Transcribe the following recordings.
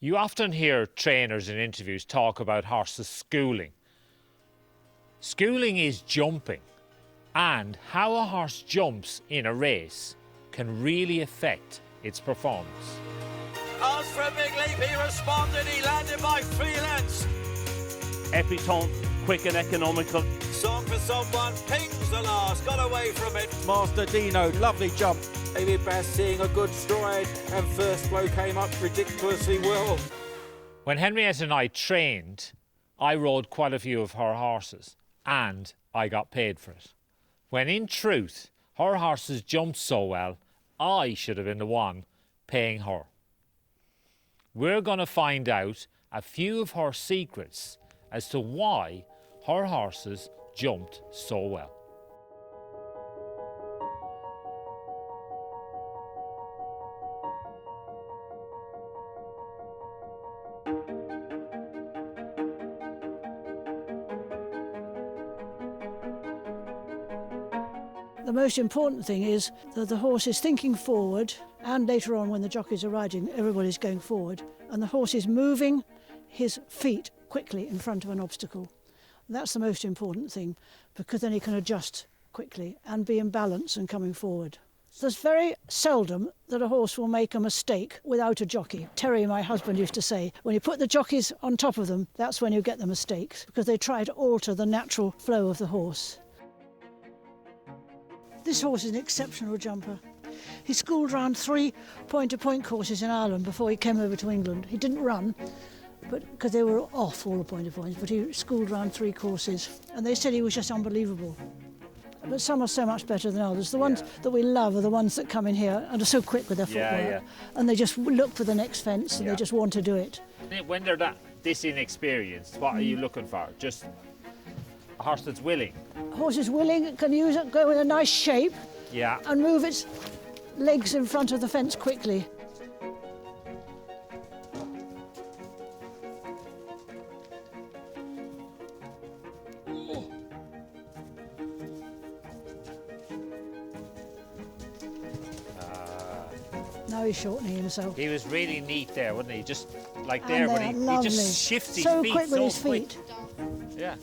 You often hear trainers in interviews talk about horses schooling. Schooling is jumping, and how a horse jumps in a race can really affect its performance. Asked for a big leap, he responded, he landed by 3 lengths. Epitome, quick and economical. Song for someone, pings the last, got away from it. Master Dino, lovely jump. David Bass seeing a good stride, and first flow came up ridiculously well. When Henrietta Knight trained, I rode quite a few of her horses, and I got paid for it. When in truth, her horses jumped so well, I should have been the one paying her. We're going to find out a few of her secrets as to why her horses jumped so well. The most important thing is that the horse is thinking forward, and later on when the jockeys are riding, everybody's going forward, and the horse is moving his feet quickly in front of an obstacle. That's the most important thing, because then he can adjust quickly and be in balance and coming forward. There's very seldom that a horse will make a mistake without a jockey. Terry, my husband, used to say, when you put the jockeys on top of them, that's when you get the mistakes, because they try to alter the natural flow of the horse. This horse is an exceptional jumper. He schooled round 3 point-to-point courses in Ireland before he came over to England. He didn't run, but because they were off all the point-to-points, but he schooled round 3 courses, and they said he was just unbelievable. But some are so much better than others. The ones that we love are the ones that come in here and are so quick with their footwork, and they just look for the next fence and they just want to do it. When they're this inexperienced, what are you looking for? Just a horse that's willing? A horse is willing, can use it, go in a nice shape, and move its legs in front of the fence quickly. Now he's shortening himself. He was really neat there, wasn't he? Just like there, and when he just shifts his so feet quick with his feet. Yeah.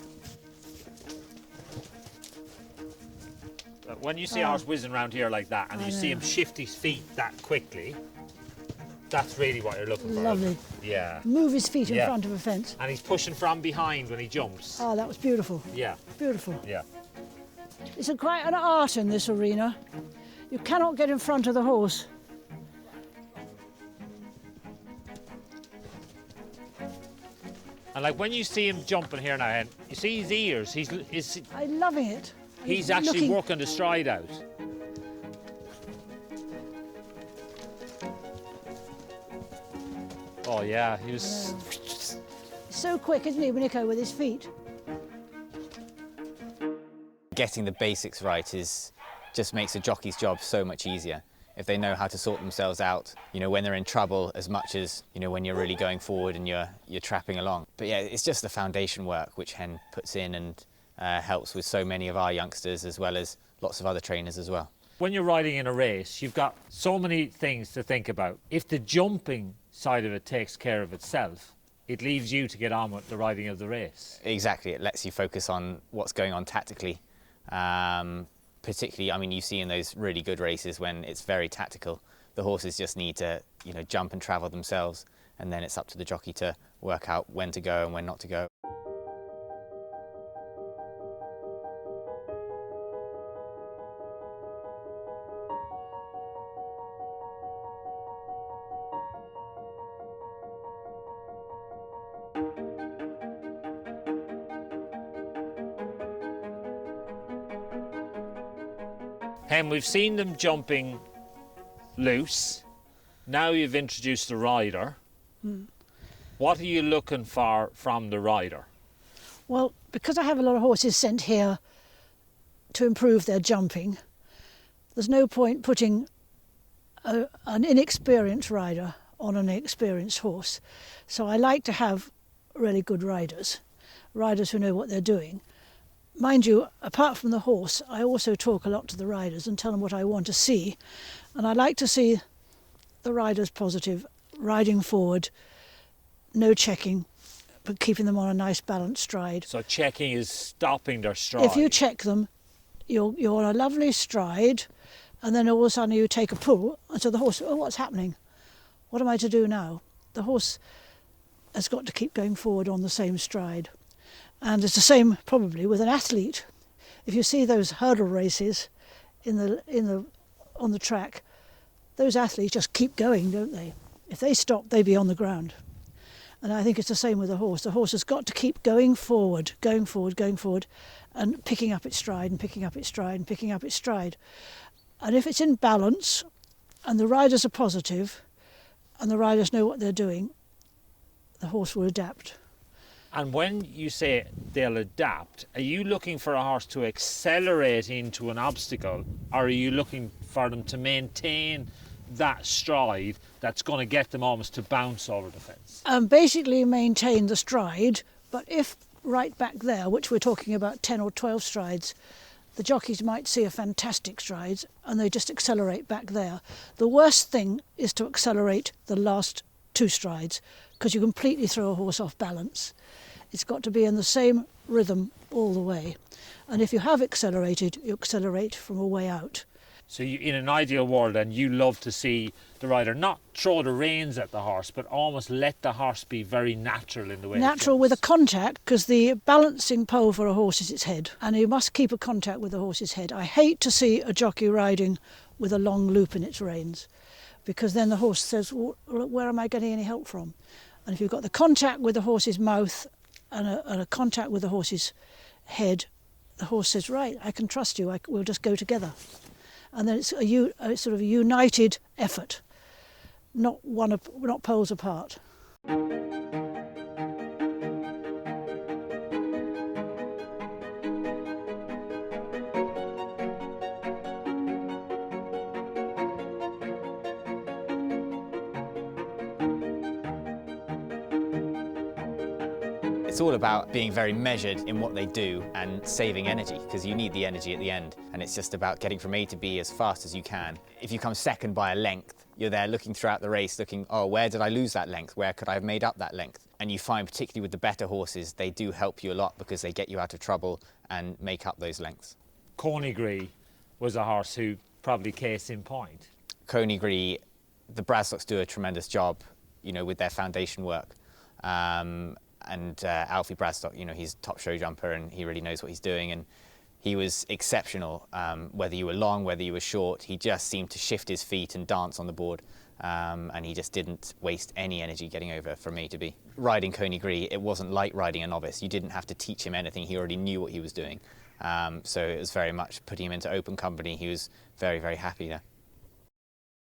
When you see a horse whizzing around here like that, and you see him shift his feet that quickly, that's really what you're looking for. Lovely. Yeah. Move his feet in front of a fence. And he's pushing from behind when he jumps. Oh, that was beautiful. Yeah. Beautiful. Yeah. It's quite an art in this arena. You cannot get in front of the horse. And like when you see him jumping here now, and you see his ears, I'm loving it. He's actually working the stride out. Oh yeah, he was so quick, isn't he, Nico, with his feet? Getting the basics right just makes a jockey's job so much easier. If they know how to sort themselves out, when they're in trouble, as much as, when you're really going forward and you're trapping along. But yeah, it's just the foundation work which Hen puts in and helps with so many of our youngsters, as well as lots of other trainers as well. When you're riding in a race, you've got so many things to think about. If the jumping side of it takes care of itself, it leaves you to get on with the riding of the race. Exactly, it lets you focus on what's going on tactically. Particularly, you see in those really good races when it's very tactical, the horses just need to, jump and travel themselves, and then it's up to the jockey to work out when to go and when not to go. Hen, we've seen them jumping loose. Now you've introduced the rider. What are you looking for from the rider? Well, because I have a lot of horses sent here to improve their jumping, there's no point putting an inexperienced rider on an experienced horse. So I like to have really good riders who know what they're doing. Mind you, apart from the horse, I also talk a lot to the riders and tell them what I want to see. And I like to see the riders positive, riding forward, no checking, but keeping them on a nice balanced stride. So checking is stopping their stride. If you check them, you're on a lovely stride, and then all of a sudden you take a pull, and so the horse, oh, what's happening? What am I to do now? The horse has got to keep going forward on the same stride. And it's the same probably with an athlete. If you see those hurdle races on the track, those athletes just keep going, don't they? If they stop, they'd be on the ground. And I think it's the same with the horse. The horse has got to keep going forward, and picking up its stride and picking up its stride and picking up its stride. And if it's in balance and the riders are positive and the riders know what they're doing, the horse will adapt. And when you say they'll adapt, are you looking for a horse to accelerate into an obstacle, or are you looking for them to maintain that stride that's going to get them almost to bounce over the fence? Basically maintain the stride, but if right back there, which we're talking about 10 or 12 strides, the jockeys might see a fantastic stride and they just accelerate back there. The worst thing is to accelerate the last 2 strides, because you completely throw a horse off balance. It's got to be in the same rhythm all the way. And if you have accelerated, you accelerate from a way out. So you, in an ideal world, then, you love to see the rider not throw the reins at the horse, but almost let the horse be very natural in the way. Natural with a contact, because the balancing pole for a horse is its head, and you must keep a contact with the horse's head. I hate to see a jockey riding with a long loop in its reins, because then the horse says, well, where am I getting any help from? And if you've got the contact with the horse's mouth and a contact with the horse's head, the horse says, right, I can trust you, we'll just go together. And then it's a sort of a united effort, not poles apart. It's all about being very measured in what they do and saving energy, because you need the energy at the end, and it's just about getting from A to B as fast as you can. If you come second by a length, you're there looking throughout the race, looking, oh, where did I lose that length? Where could I have made up that length? And you find, particularly with the better horses, they do help you a lot because they get you out of trouble and make up those lengths. Coneygree was a horse who probably case in point. Coneygree, the Bradstocks do a tremendous job, with their foundation work. And Alfie Bradstock, he's a top show jumper and he really knows what he's doing, and he was exceptional. Whether you were long, whether you were short, he just seemed to shift his feet and dance on the board, and he just didn't waste any energy getting over from A to B. Riding Coneygree, it wasn't like riding a novice. You didn't have to teach him anything. He already knew what he was doing. So it was very much putting him into open company. He was very, very happy there.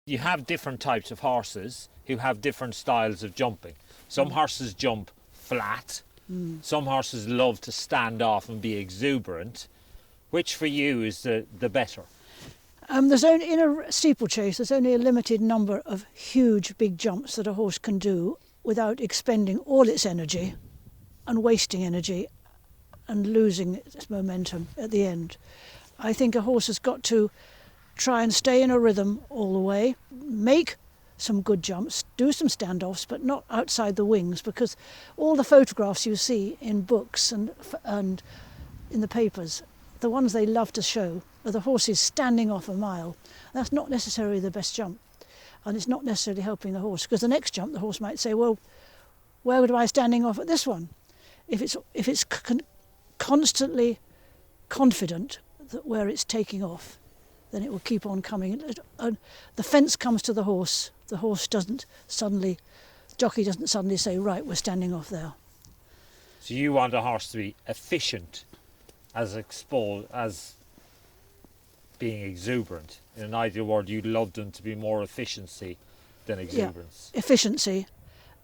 You have different types of horses who have different styles of jumping. Some horses jump flat. Some horses love to stand off and be exuberant. Which for you is the better? There's only, in a steeplechase, there's only a limited number of huge big jumps that a horse can do without expending all its energy and wasting energy and losing its momentum at the end. I think a horse has got to try and stay in a rhythm all the way, make some good jumps, do some standoffs, but not outside the wings, because all the photographs you see in books and in the papers, the ones they love to show are the horses standing off a mile. That's not necessarily the best jump, and it's not necessarily helping the horse, because the next jump the horse might say, well, where would I standing off at this one? If it's constantly confident that where it's taking off, then it will keep on coming. The fence comes to the horse doesn't suddenly, the jockey doesn't suddenly say, right, we're standing off there. So you want a horse to be efficient as being exuberant. In an ideal world, you'd love them to be more efficiency than exuberance. Yeah, efficiency.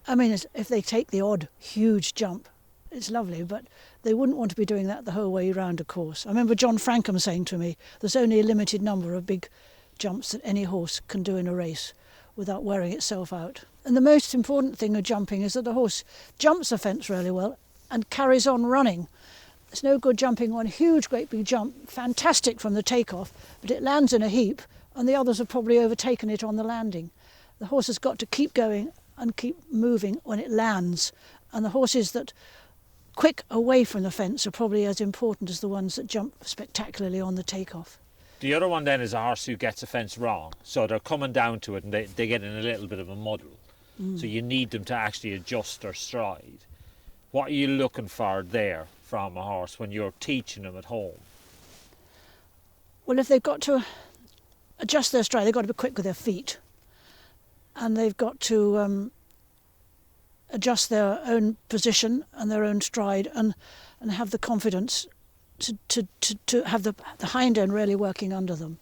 I mean, if they take the odd huge jump, it's lovely, but they wouldn't want to be doing that the whole way around a course. I remember John Frankham saying to me, there's only a limited number of big jumps that any horse can do in a race without wearing itself out. And the most important thing of jumping is that the horse jumps a fence really well and carries on running. It's no good jumping one huge, great big jump, fantastic from the takeoff, but it lands in a heap and the others have probably overtaken it on the landing. The horse has got to keep going and keep moving when it lands. And the horses that quick away from the fence are probably as important as the ones that jump spectacularly on the takeoff. The other one then is a horse who gets a fence wrong. So they're coming down to it and they get in a little bit of a muddle. So you need them to actually adjust their stride. What are you looking for there from a horse when you're teaching them at home? Well, if they've got to adjust their stride, they've got to be quick with their feet. And they've got to adjust their own position and their own stride and have the confidence to have the hind end really working under them.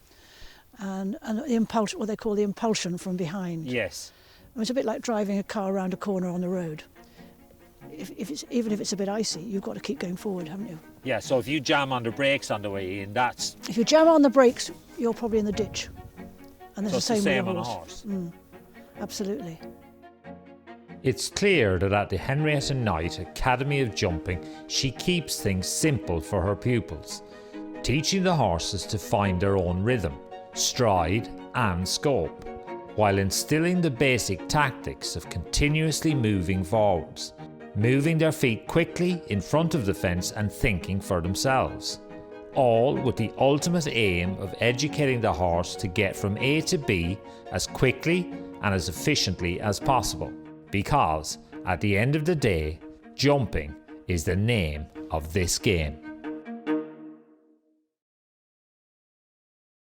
And the impulsion, what they call the impulsion from behind. Yes. It's a bit like driving a car around a corner on the road. Even if it's a bit icy, you've got to keep going forward, haven't you? Yeah, so if you jam on the brakes on the way in, that's... If you jam on the brakes, you're probably in the ditch. And there's So it's the the same same with on a a horse. horse. Absolutely. It's clear that at the Henrietta Knight Academy of Jumping, she keeps things simple for her pupils, teaching the horses to find their own rhythm, stride and scope, while instilling the basic tactics of continuously moving forwards, moving their feet quickly in front of the fence and thinking for themselves, all with the ultimate aim of educating the horse to get from A to B as quickly and as efficiently as possible. Because, at the end of the day, jumping is the name of this game.